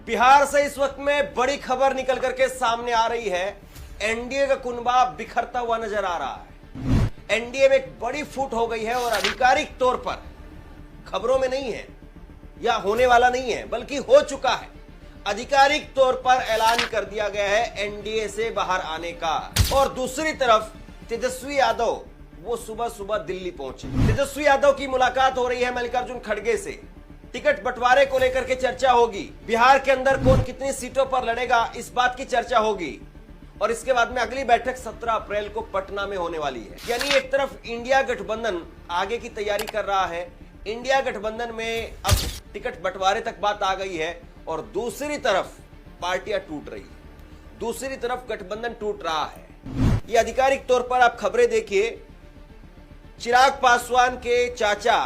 बिहार से इस वक्त में बड़ी खबर निकल करके सामने आ रही है। एनडीए का कुनबा बिखरता हुआ नजर आ रहा है। एनडीए में एक बड़ी फूट हो गई है और आधिकारिक तौर पर खबरों में नहीं है या होने वाला नहीं है, बल्कि हो चुका है। आधिकारिक तौर पर ऐलान कर दिया गया है एनडीए से बाहर आने का। और दूसरी तरफ तेजस्वी यादव वो सुबह सुबह दिल्ली पहुंचे। तेजस्वी यादव की मुलाकात हो रही है मल्लिकार्जुन खड़गे से। टिकट बंटवारे को लेकर के चर्चा होगी। बिहार के अंदर कौन कितनी सीटों पर लड़ेगा, इस बात की चर्चा होगी। और इसके बाद में अगली बैठक 17 अप्रैल को पटना में होने वाली है। यानी एक तरफ इंडिया गठबंधन आगे की तैयारी कर रहा है। इंडिया गठबंधन में अब टिकट बंटवारे तक बात आ गई है और दूसरी तरफ पार्टियां टूट रही है, दूसरी तरफ गठबंधन टूट रहा है। ये आधिकारिक तौर पर आप खबरें देखिए। चिराग पासवान के चाचा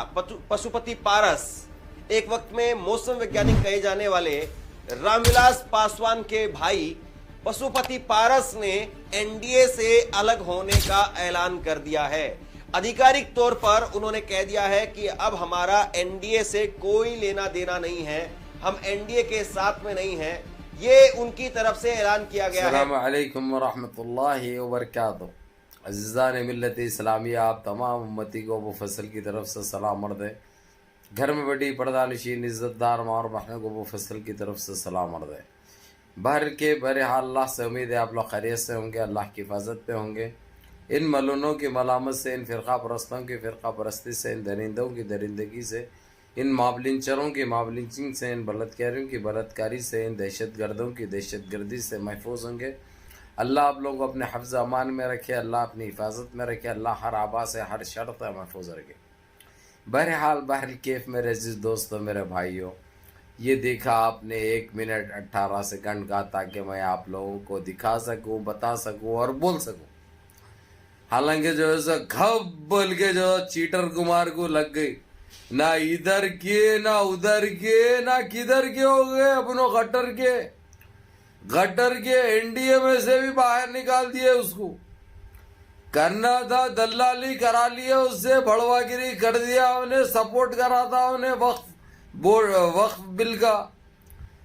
पशुपति पारस, एक वक्त में मौसम वैज्ञानिक कहे जाने वाले रामविलास पासवान के भाई पशुपति पारस ने एनडीए से अलग होने का ऐलान कर दिया है। आधिकारिक तौर पर उन्होंने कह दिया है कि अब हमारा एनडीए से कोई लेना देना नहीं है, हम एनडीए के साथ में नहीं हैं। ये उनकी तरफ से ऐलान किया गया है। अस्सलाम वालेकुम व रहमतुल्लाहि व बरकातहू। अज़ीज़ान मिल्लत इस्लामिया, आप तमाम उम्मती को अबू फसल की तरफ से सलाम अर्ज़ है। घर में बड़ी पर्दानशीन इज़्ज़तदार माँ और बहनों को अबू फसल की तरफ से सलाम अर्ज़ है। बहरहाल अल्लाह से उम्मीद है आप लोग खैरियत से होंगे, अल्लाह की हिफाजत पे होंगे। इन मलूनों की मलामत से, इन फ़िरक़ा परस्तों की फ़िरक़ा परस्ती से, इन दरिंदों की दरिंदगी से, इन मावलिंचरों की मावलिंचिंग से, इन बलात्कारियों की बलात्कारी से, इन दहशतगर्दों की दहशतगर्दी से महफूज होंगे। अल्लाह आप लोगों को अपने हफ्ज़ अमान में रखे, अल्लाह अपनी हिफाजत में रखे, अल्लाह हर आबा से हर शर से महफूज रखे। बहरहाल केफ मेरे अजीज़ दोस्तों, मेरे भाइयों, ये देखा आपने 1 मिनट 18 सेकंड का, ताकि मैं आप लोगों को दिखा सकूं, बता सकूं और बोल सकूं। हालांकि जो है सो घब बोल के जो चीटर कुमार को लग गई, ना इधर के ना उधर के ना किधर के हो गए, अपनों गटर के एनडीए में से भी बाहर निकाल दिए। उसको करना था, दल्लाली करा लिया उससे, भड़वागिरी कर दिया उन्हें, सपोर्ट करा था उन्हें वक्फ बिल का।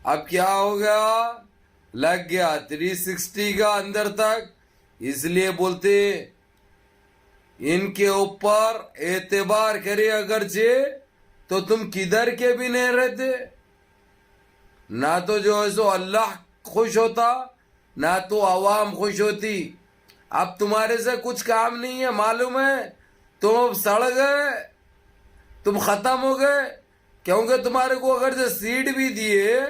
अब क्या हो गया, लग गया 360 का अंदर तक। इसलिए बोलते इनके ऊपर एतबार करे अगरचे तो तुम किधर के भी नहीं रहते। ना तो जो है सो अल्लाह खुश होता, ना तो अवाम खुश होती। अब तुम्हारे से कुछ काम नहीं है, मालूम है, तुम अब सड़ गए, तुम खत्म हो गए। क्योंकि तुम्हारे को अगर जो सीट भी दिए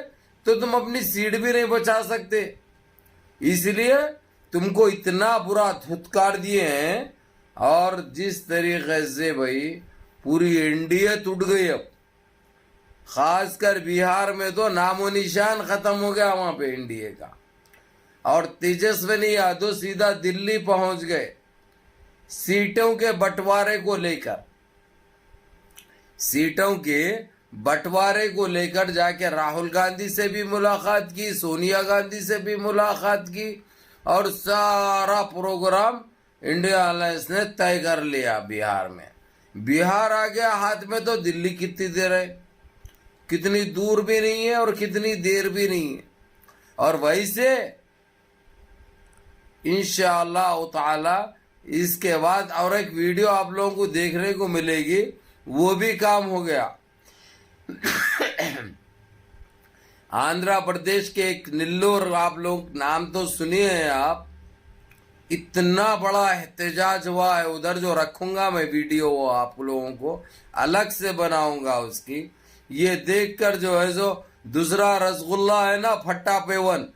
तो तुम अपनी सीट भी नहीं बचा सकते। इसलिए तुमको इतना बुरा धुतकार दिए हैं। और जिस तरीके से भाई पूरी एनडीए टूट गई, अब खासकर बिहार में तो नामो निशान खत्म हो गया वहां पे एनडीए का। और तेजस्वी यादव सीधा दिल्ली पहुंच गए सीटों के बंटवारे को लेकर। सीटों के बंटवारे को लेकर जाके राहुल गांधी से भी मुलाकात की, सोनिया गांधी से भी मुलाकात की, और सारा प्रोग्राम इंडिया अलायंस ने तय कर लिया। बिहार में बिहार आ गया हाथ में, तो दिल्ली कितनी देर है, कितनी दूर भी नहीं है और कितनी देर भी नहीं है। और वहीं से इंशाअल्लाह ताला इसके बाद और एक वीडियो आप लोगों को देखने को मिलेगी, वो भी काम हो गया। आंध्र प्रदेश के एक नेल्लोर, आप लोग नाम तो सुनिए हैं आप, इतना बड़ा एहतजाज हुआ है उधर। जो रखूंगा मैं वीडियो, वो आप लोगों को अलग से बनाऊंगा उसकी। ये देखकर जो है जो दूसरा रसगुल्ला है ना, फट्टा पेवन,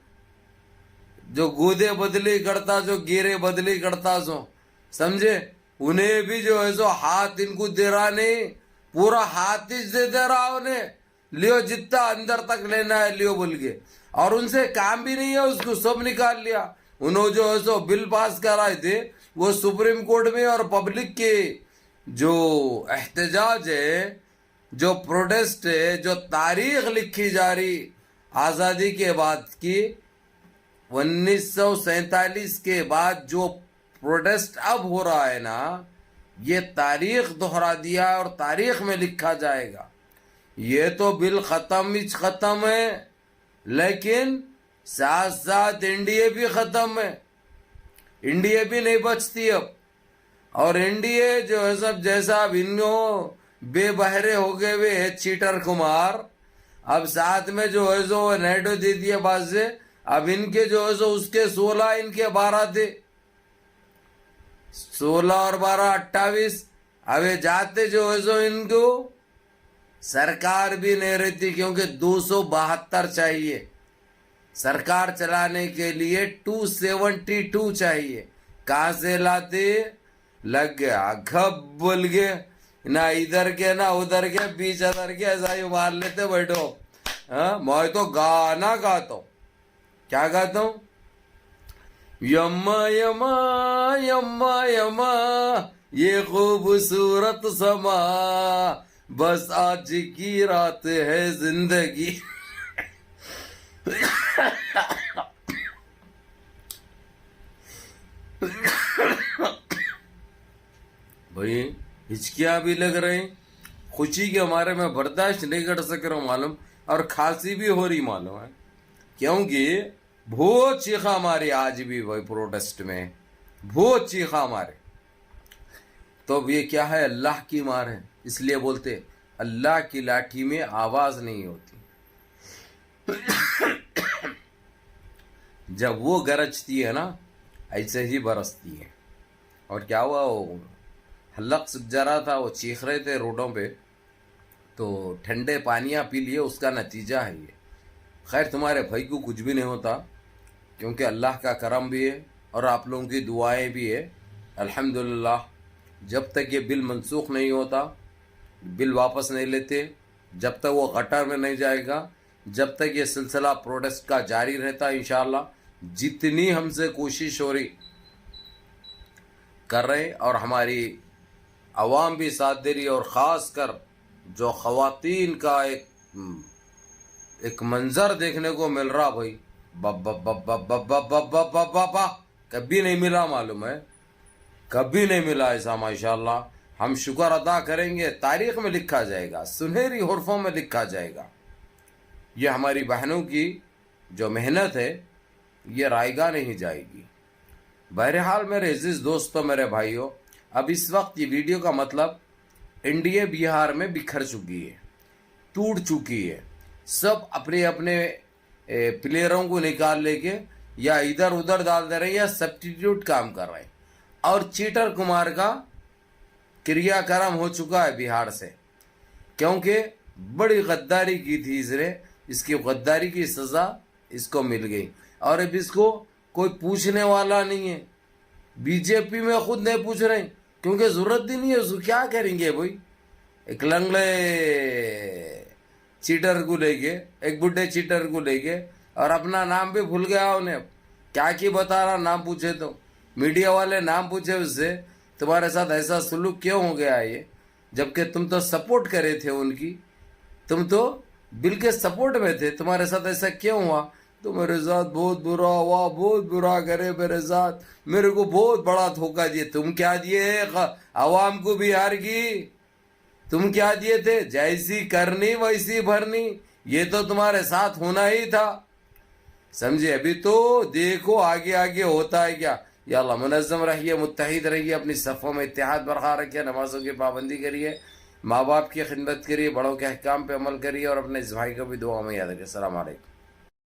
जो गूदे बदली करता, जो गिरे बदली करता, जो समझे, उन्हें भी जो है जो हाथ इनको दे रहा नहीं, पूरा हाथ ही दे रहा उन्हें, लियो जितना अंदर तक लेना है लियो बोल के। और उनसे काम भी नहीं है, उसको सब निकाल लिया। उन्होंने जो है सो बिल पास कराए थे, वो सुप्रीम कोर्ट में। और पब्लिक के जो एहतजाज है, जो प्रोटेस्ट है, जो तारीख लिखी जा रही आज़ादी के बाद की, 1947 के बाद जो प्रोटेस्ट अब हो रहा है ना, ये तारीख दोहरा दिया है और तारीख में लिखा जाएगा। ये तो बिल खत्म है, लेकिन साथ साथ एनडीए भी खत्म है, एनडीए भी नहीं बचती अब। और एनडीए जो है सब जैसा अब इनको बेबहरे हो गए हुए है चीटर कुमार, अब साथ में जो है सो नायडू दे दिए बाद से, अब इनके जो है सो उसके 16 इनके 12 थे, 16 और 12 28। अब ये जाते जो है सो इनको सरकार भी नहीं रहती, क्योंकि 272 चाहिए सरकार चलाने के लिए, 272 चाहिए। कहां से लाते? लग गया घब बोल गए, ना इधर के ना उधर के, बीच अदर के, ऐसा ही मार लेते बैठो। हाँ, मैं तो गाना गाता हूं। क्या गाता हूं? यम्मा यम्मा यम्मा यम्मा ये खूबसूरत समा, बस आज की रात है जिंदगी। भाई हिचकियां भी लग रहे हैं, खुशी के हमारे में बर्दाश्त नहीं कर सक रहा हूं मालूम, और खांसी भी हो रही मालूम है, क्योंकि बहुत चीखा हमारे आज भी भाई प्रोटेस्ट में, बहुत चीखा हमारे। तो अब ये क्या है? अल्लाह की मार है, इसलिए बोलते अल्लाह की लाठी में आवाज नहीं होती। जब वो गरजती है ना, ऐसे ही बरसती है। और क्या हुआ, वो हल्लक सूख जा रहा था, वो चीख रहे थे रोडों पे, तो ठंडे पानियाँ पी लिए, उसका नतीजा है ये। खैर तुम्हारे भाई को कुछ भी नहीं होता, क्योंकि अल्लाह का करम भी है और आप लोगों की दुआएं भी है, अल्हम्दुलिल्लाह। जब तक ये बिल मनसूख नहीं होता, बिल वापस नहीं लेते, जब तक वो गटर में नहीं जाएगा, जब तक ये सिलसिला प्रोटेस्ट का जारी रहता है, इंशाअल्लाह जितनी हमसे कोशिश हो रही कर रहे, और हमारी आवाम भी साथ दे रही, और ख़ास कर जो ख़वातीन का एक मंजर देखने को मिल रहा भाई, बब्बा कभी नहीं मिला मालूम है, कभी नहीं मिला ऐसा। माशाल्लाह हम शुक्र अदा करेंगे, तारीख में लिखा जाएगा, सुनहरी हुर्फों में लिखा जाएगा। ये हमारी बहनों की जो मेहनत है ये रायगा नहीं जाएगी। बहरहाल मेरे अजीज दोस्तों, मेरे भाइयों, अब इस वक्त ये वीडियो का मतलब एनडीए बिहार में बिखर चुकी है, टूट चुकी है। सब अपने अपने प्लेयरों को निकाल लेके या इधर उधर डाल दे रहे हैं, या सब्स्टिट्यूट काम कर रहे हैं, और चीटर कुमार का क्रियाक्रम हो चुका है बिहार से, क्योंकि बड़ी गद्दारी की थी इसने, इसकी गद्दारी की सजा इसको मिल गई। और अब इसको कोई पूछने वाला नहीं है, बीजेपी में खुद नहीं पूछ रहे, क्योंकि जरूरत ही नहीं है उसको। क्या करेंगे भाई, एक लंगड़े चीटर को लेके, एक बुढ़े चीटर को लेके, और अपना नाम भी भूल गया उन्हें, क्या की बता रहा, नाम पूछे तो मीडिया वाले नाम पूछे उससे, तुम्हारे साथ ऐसा सुलूक क्यों हो गया ये, जबकि तुम तो सपोर्ट करे थे उनकी, तुम तो बिल के सपोर्ट में थे, तुम्हारे साथ ऐसा क्यों हुआ? तो मेरे साथ बहुत बुरा हुआ, बहुत बुरा करे मेरे साथ, मेरे को बहुत बड़ा धोखा दिए। तुम क्या दिए आवाम को बिहार की? तुम क्या दिए थे? जैसी करनी वैसी भरनी, ये तो तुम्हारे साथ होना ही था, समझे। अभी तो देखो आगे आगे होता है क्या। या अल्लाह मुनज़्ज़म रहिए, मुत्तहिद रहिए, अपनी सफ़ों में इत्तेहाद बरकरार रखिए, नमाजों की पाबंदी करिए, माँ बाप की खिदमत करिए, बड़ों के अहकाम पे अमल करिए, और अपने इस भाई को भी दुआ में याद रखिए। अस्सलाम वालेकुम।